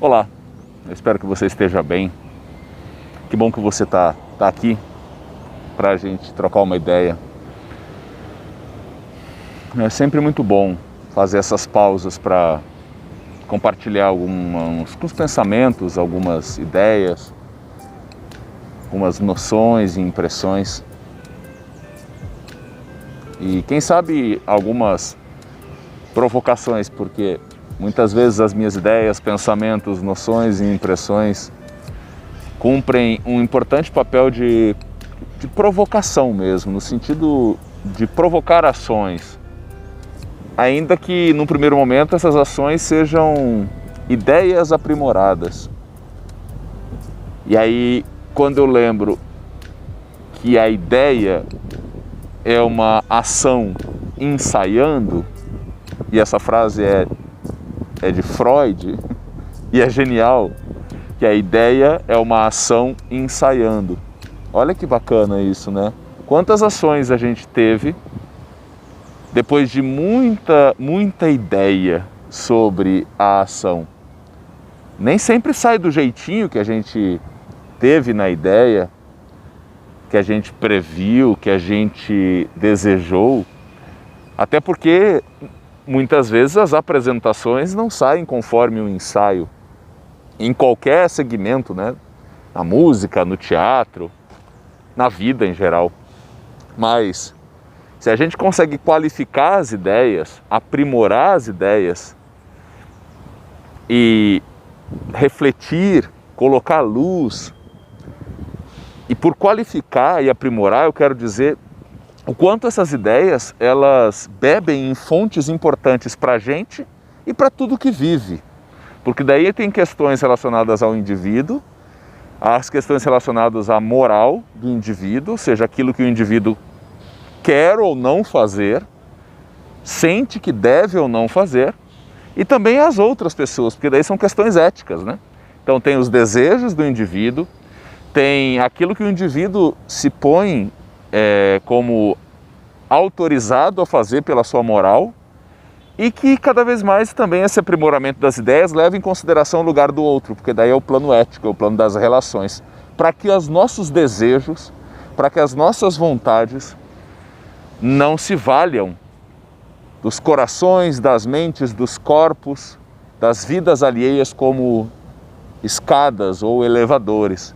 Olá, eu espero que você esteja bem. Que bom que você tá aqui para a gente trocar uma ideia. É sempre muito bom fazer essas pausas para compartilhar alguns pensamentos, algumas ideias, algumas noções e impressões. E quem sabe algumas provocações, porque muitas vezes as minhas ideias, pensamentos, noções e impressões cumprem um importante papel de provocação mesmo, no sentido de provocar ações, ainda que no primeiro momento essas ações sejam ideias aprimoradas. E aí, quando eu lembro que a ideia é uma ação ensaiando, e essa frase é de Freud, e é genial, que a ideia é uma ação ensaiando. Olha que bacana isso, né? Quantas ações a gente teve depois de muita ideia sobre a ação. Nem sempre sai do jeitinho que a gente teve na ideia, que a gente previu, que a gente desejou, até porque muitas vezes as apresentações não saem conforme o ensaio, em qualquer segmento, né? Na música, no teatro, na vida em geral. Mas se a gente consegue qualificar as ideias, aprimorar as ideias e refletir, colocar luz, e por qualificar e aprimorar eu quero dizer o quanto essas ideias elas bebem em fontes importantes para a gente e para tudo que vive. Porque daí tem questões relacionadas ao indivíduo, as questões relacionadas à moral do indivíduo, ou seja, aquilo que o indivíduo quer ou não fazer, sente que deve ou não fazer, e também as outras pessoas, porque daí são questões éticas, né? Então tem os desejos do indivíduo, tem aquilo que o indivíduo se põe como autorizado a fazer pela sua moral, e que cada vez mais também esse aprimoramento das ideias leva em consideração o lugar do outro, porque daí é o plano ético, é o plano das relações, para que os nossos desejos, para que as nossas vontades não se valham dos corações, das mentes, dos corpos, das vidas alheias como escadas ou elevadores.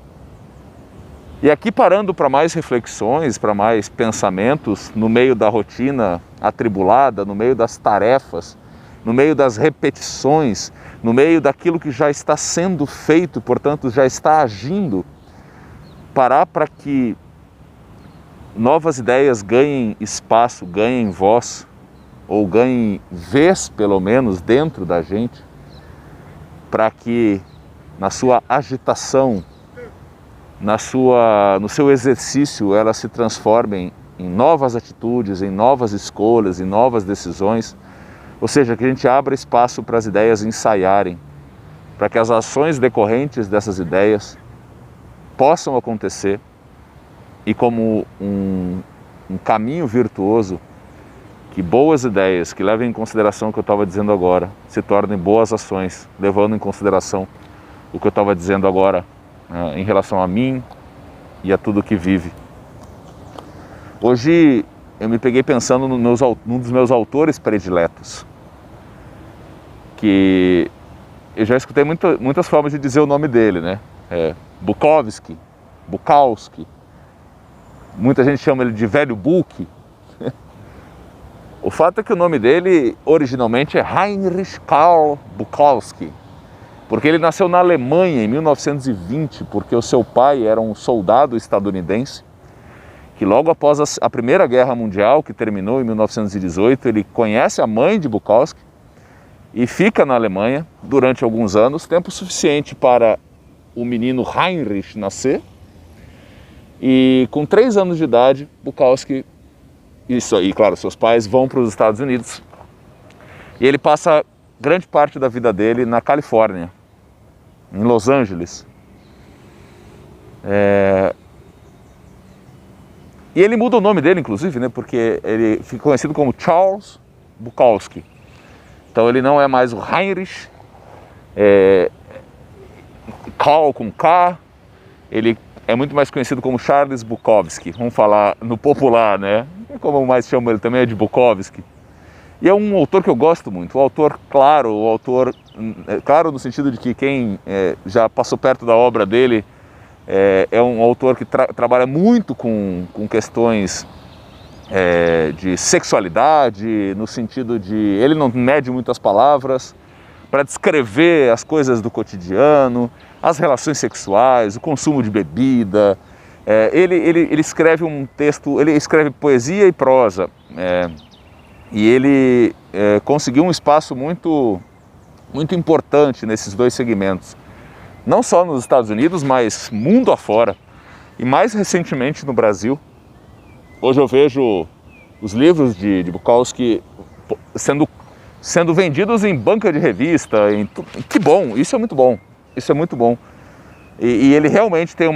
E aqui parando para mais reflexões, para mais pensamentos, no meio da rotina atribulada, no meio das tarefas, no meio das repetições, no meio daquilo que já está sendo feito, portanto já está agindo, parar para que novas ideias ganhem espaço, ganhem voz, ou ganhem vez pelo menos dentro da gente, para que na sua agitação, no seu exercício, elas se transformem em novas atitudes, em novas escolhas, em novas decisões. Ou seja, que a gente abra espaço para as ideias ensaiarem, para que as ações decorrentes dessas ideias possam acontecer e como um caminho virtuoso, que boas ideias, que levem em consideração o que eu estava dizendo agora, se tornem boas ações, levando em consideração o que eu estava dizendo agora, em relação a mim e a tudo que vive. Hoje eu me peguei pensando num dos meus autores prediletos, que eu já escutei muitas formas de dizer o nome dele, né? Bukowski, muita gente chama ele de Velho Buk. O fato é que o nome dele originalmente é Heinrich Karl Bukowski, porque ele nasceu na Alemanha em 1920, porque o seu pai era um soldado estadunidense, que logo após a Primeira Guerra Mundial, que terminou em 1918, ele conhece a mãe de Bukowski e fica na Alemanha durante alguns anos, tempo suficiente para o menino Heinrich nascer, e com 3 anos de idade, Bukowski, claro, seus pais vão para os Estados Unidos, e ele passa grande parte da vida dele na Califórnia, em Los Angeles. E ele muda o nome dele, inclusive, né? Porque ele fica conhecido como Charles Bukowski. Então ele não é mais o Heinrich, Karl com K, ele é muito mais conhecido como Charles Bukowski, vamos falar no popular, né? Como mais chamam ele também é de Bukowski. E é um autor que eu gosto muito, claro no sentido de que quem já passou perto da obra dele é um autor que trabalha muito com questões de sexualidade, no sentido de ele não mede muitas palavras para descrever as coisas do cotidiano, as relações sexuais, o consumo de bebida. Ele escreve um texto, ele escreve poesia e prosa, e ele conseguiu um espaço muito importante nesses dois segmentos, não só nos Estados Unidos, mas mundo afora, e mais recentemente no Brasil. Hoje eu vejo os livros de Bukowski sendo vendidos em banca de revista, que bom, isso é muito bom, isso é muito bom. E ele realmente tem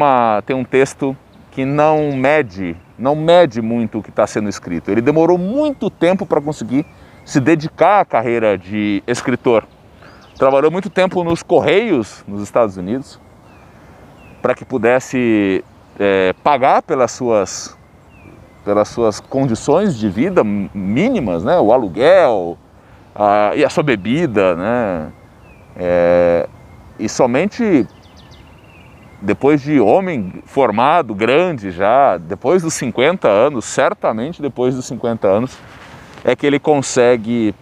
um texto que não mede muito o que está sendo escrito. Ele demorou muito tempo para conseguir se dedicar à carreira de escritor. Trabalhou muito tempo nos Correios, nos Estados Unidos, para que pudesse pagar pelas suas condições de vida mínimas, né? O aluguel e a sua bebida, né? E somente depois de homem formado, grande já, depois dos 50 anos, certamente depois dos 50 anos, é que ele consegue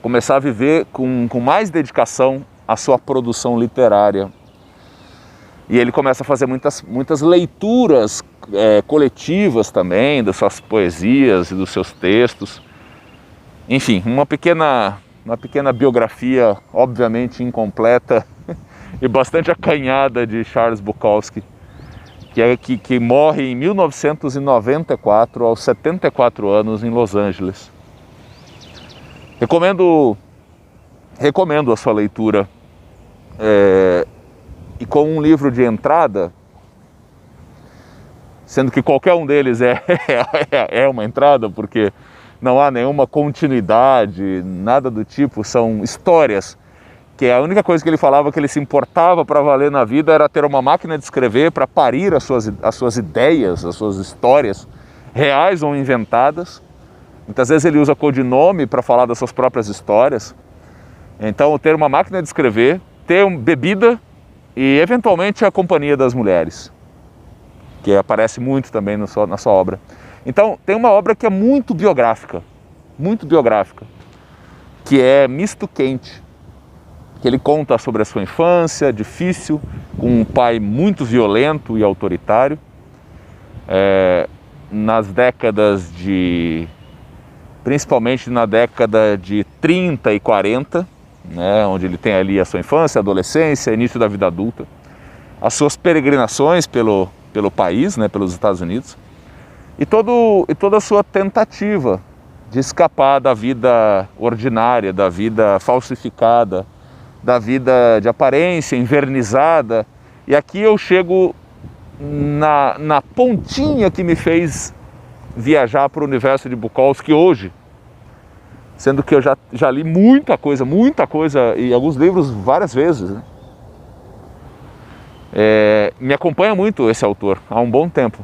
começar a viver com mais dedicação a sua produção literária. E ele começa a fazer muitas leituras coletivas também das suas poesias e dos seus textos. Enfim, uma pequena biografia, obviamente incompleta e bastante acanhada, de Charles Bukowski, que morre em 1994, aos 74 anos, em Los Angeles. Recomendo a sua leitura. E com um livro de entrada, sendo que qualquer um deles é uma entrada, porque não há nenhuma continuidade, nada do tipo, são histórias, que a única coisa que ele falava que ele se importava para valer na vida era ter uma máquina de escrever para parir as suas ideias, as suas histórias, reais ou inventadas. Muitas vezes ele usa codinome para falar das suas próprias histórias. Então, ter uma máquina de escrever, ter bebida e, eventualmente, a companhia das mulheres, que aparece muito também na sua obra. Então, tem uma obra que é muito biográfica, que é Misto Quente, que ele conta sobre a sua infância difícil, com um pai muito violento e autoritário, principalmente na década de 30 e 40, né, onde ele tem ali a sua infância, adolescência, início da vida adulta, as suas peregrinações pelo país, né, pelos Estados Unidos, e toda a sua tentativa de escapar da vida ordinária, da vida falsificada, da vida de aparência envernizada. E aqui eu chego na pontinha que me fez viajar para o universo de Bukowski hoje, sendo que eu já li muita coisa, e alguns livros várias vezes, né? Me acompanha muito esse autor há um bom tempo.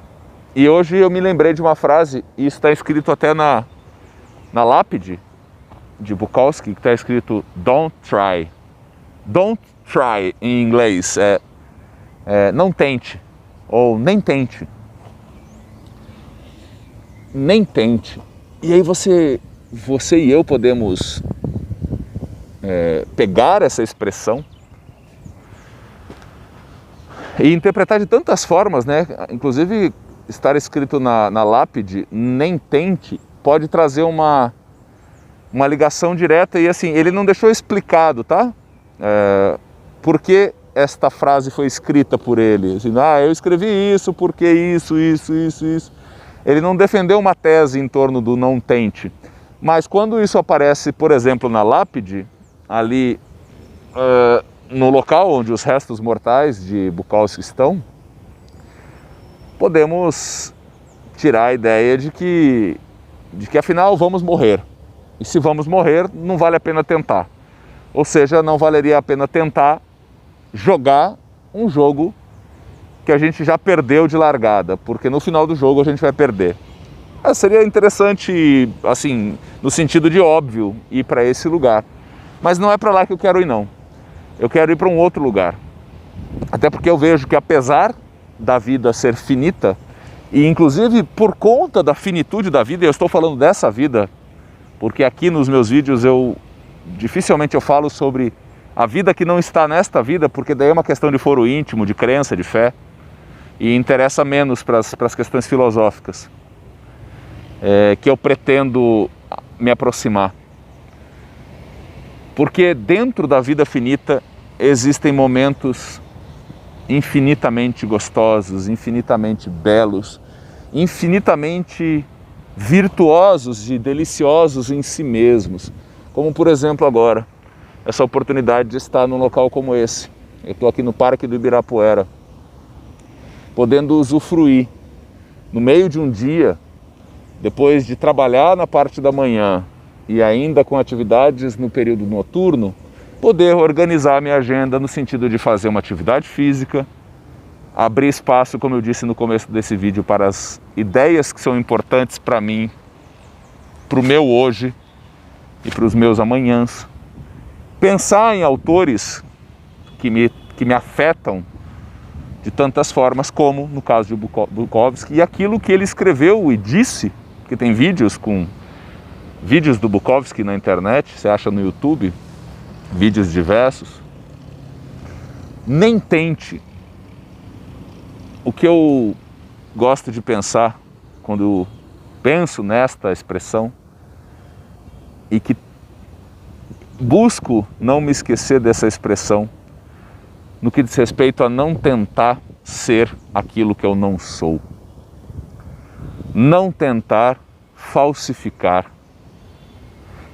E hoje eu me lembrei de uma frase, e isso está escrito até na lápide de Bukowski, que está escrito "Don't try". Don't try em inglês não tente, ou nem tente. Nem tente. E aí você e eu podemos pegar essa expressão e interpretar de tantas formas, né? Inclusive, estar escrito na lápide, nem tente, pode trazer uma ligação direta. E assim, ele não deixou explicado, tá? Por que esta frase foi escrita por ele. Assim, eu escrevi isso porque isso. Ele não defendeu uma tese em torno do não tente. Mas quando isso aparece, por exemplo, na lápide, ali no local onde os restos mortais de Bukowski estão, podemos tirar a ideia de que afinal vamos morrer. E se vamos morrer, não vale a pena tentar. Ou seja, não valeria a pena tentar jogar um jogo que a gente já perdeu de largada, porque no final do jogo a gente vai perder. Seria interessante, assim, no sentido de óbvio, ir para esse lugar. Mas não é para lá que eu quero ir, não. Eu quero ir para um outro lugar. Até porque eu vejo que, apesar da vida ser finita, e inclusive por conta da finitude da vida, eu estou falando dessa vida, porque aqui nos meus vídeos dificilmente eu falo sobre a vida que não está nesta vida, porque daí é uma questão de foro íntimo, de crença, de fé, e interessa menos para as questões filosóficas, que eu pretendo me aproximar. Porque dentro da vida finita existem momentos infinitamente gostosos, infinitamente belos, infinitamente virtuosos e deliciosos em si mesmos. Como, por exemplo, agora, essa oportunidade de estar num local como esse. Eu estou aqui no Parque do Ibirapuera, podendo usufruir, no meio de um dia, depois de trabalhar na parte da manhã e ainda com atividades no período noturno, poder organizar a minha agenda no sentido de fazer uma atividade física, abrir espaço, como eu disse no começo desse vídeo, para as ideias que são importantes para mim, para o meu hoje e para os meus amanhãs. Pensar em autores que me afetam de tantas formas, como no caso de Bukowski, e aquilo que ele escreveu e disse, que tem vídeos do Bukowski na internet, você acha no YouTube, vídeos diversos. Nem tente. O que eu gosto de pensar quando penso nesta expressão, e que busco não me esquecer dessa expressão, no que diz respeito a não tentar ser aquilo que eu não sou. Não tentar falsificar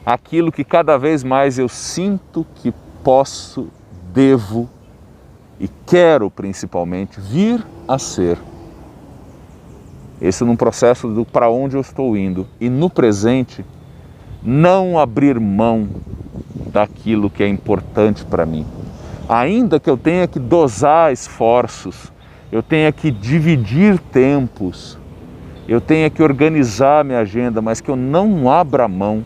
aquilo que cada vez mais eu sinto que posso, devo e quero principalmente vir a ser. Esse num processo do para onde eu estou indo. E no presente, não abrir mão daquilo que é importante para mim. Ainda que eu tenha que dosar esforços, eu tenha que dividir tempos, eu tenha que organizar minha agenda, mas que eu não abra mão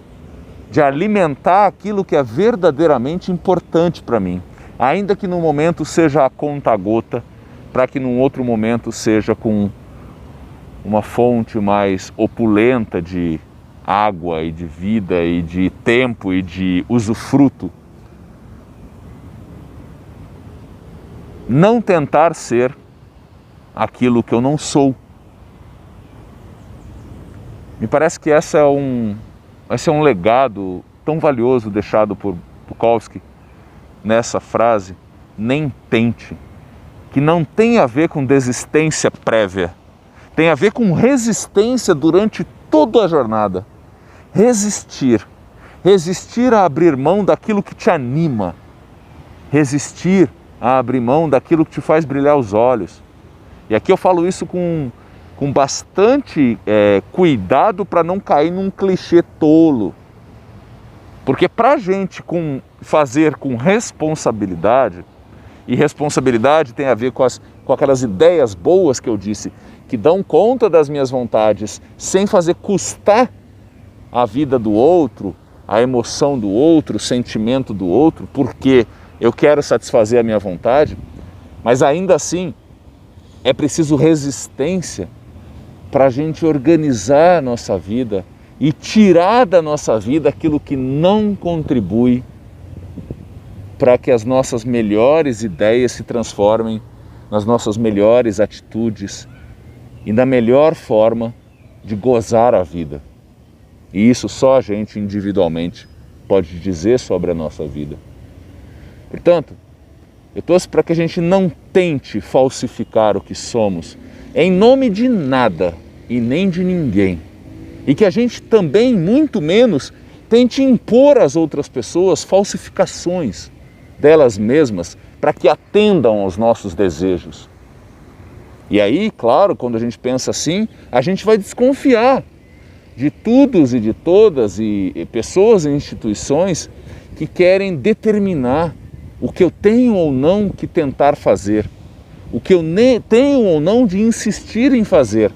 de alimentar aquilo que é verdadeiramente importante para mim. Ainda que num momento seja a conta-gota, para que num outro momento seja com uma fonte mais opulenta de água e de vida e de tempo e de usufruto. Não tentar ser aquilo que eu não sou. Me parece que esse é um legado tão valioso deixado por Bukowski nessa frase, nem tente, que não tem a ver com desistência prévia, tem a ver com resistência durante toda a jornada. Resistir a abrir mão daquilo que te anima, resistir a abrir mão daquilo que te faz brilhar os olhos. E aqui eu falo isso com bastante cuidado para não cair num clichê tolo. Porque para a gente fazer com responsabilidade, e responsabilidade tem a ver com aquelas ideias boas que eu disse, que dão conta das minhas vontades, sem fazer custar a vida do outro, a emoção do outro, o sentimento do outro, porque eu quero satisfazer a minha vontade, mas ainda assim é preciso resistência para a gente organizar a nossa vida e tirar da nossa vida aquilo que não contribui para que as nossas melhores ideias se transformem nas nossas melhores atitudes e na melhor forma de gozar a vida. E isso só a gente individualmente pode dizer sobre a nossa vida. Portanto, eu torço para que a gente não tente falsificar o que somos em nome de nada e nem de ninguém. E que a gente também, muito menos, tente impor às outras pessoas falsificações delas mesmas para que atendam aos nossos desejos. E aí, claro, quando a gente pensa assim, a gente vai desconfiar de todos e de todas e pessoas e instituições que querem determinar o que eu tenho ou não que tentar fazer o que eu tenho ou não de insistir em fazer.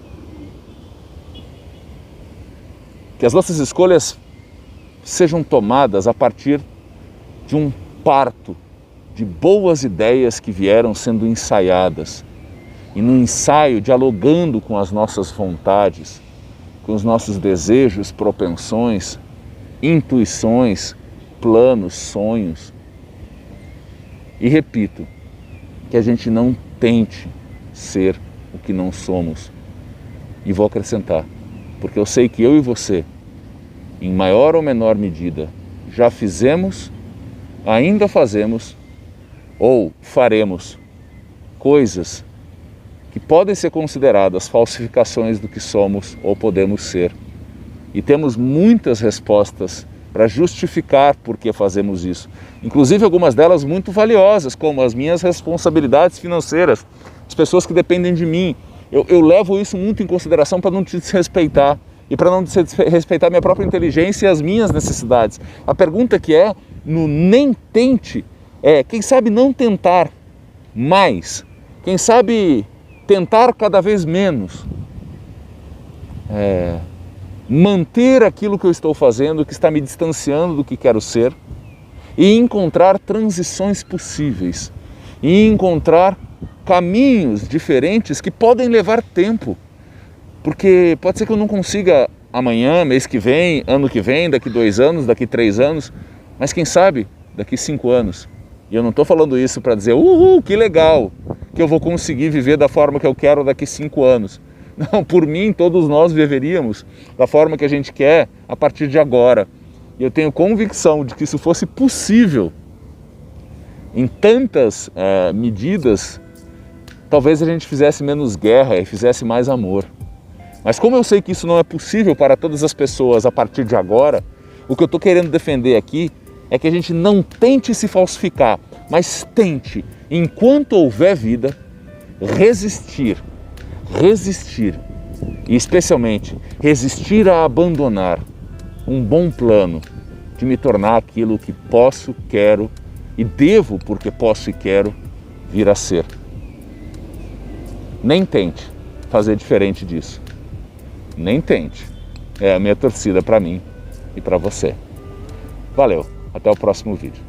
Que as nossas escolhas sejam tomadas a partir de um parto de boas ideias que vieram sendo ensaiadas. E no ensaio, dialogando com as nossas vontades, com os nossos desejos, propensões, intuições, planos, sonhos. E repito, que a gente não tente ser o que não somos. E vou acrescentar, porque eu sei que eu e você, em maior ou menor medida, já fizemos, ainda fazemos ou faremos coisas que podem ser consideradas falsificações do que somos ou podemos ser. E temos muitas respostas para justificar por que fazemos isso. Inclusive algumas delas muito valiosas, como as minhas responsabilidades financeiras, as pessoas que dependem de mim. Eu levo isso muito em consideração para não te desrespeitar e para não desrespeitar minha própria inteligência e as minhas necessidades. A pergunta que é, no nem tente, é quem sabe não tentar mais, quem sabe tentar cada vez menos, manter aquilo que eu estou fazendo, que está me distanciando do que quero ser, e encontrar transições possíveis, e encontrar caminhos diferentes que podem levar tempo, porque pode ser que eu não consiga amanhã, mês que vem, ano que vem, daqui 2 anos, daqui 3 anos, mas quem sabe daqui 5 anos. E eu não estou falando isso para dizer, que legal, que eu vou conseguir viver da forma que eu quero daqui 5 anos. Não, por mim, todos nós viveríamos da forma que a gente quer a partir de agora. E eu tenho convicção de que isso fosse possível em tantas medidas, talvez a gente fizesse menos guerra e fizesse mais amor. Mas como eu sei que isso não é possível para todas as pessoas a partir de agora, o que eu estou querendo defender aqui é que a gente não tente se falsificar, mas tente, enquanto houver vida, resistir e especialmente resistir a abandonar um bom plano de me tornar aquilo que posso, quero e devo, porque posso e quero, vir a ser. Nem tente fazer diferente disso. Nem tente. É a minha torcida para mim e para você. Valeu, até o próximo vídeo.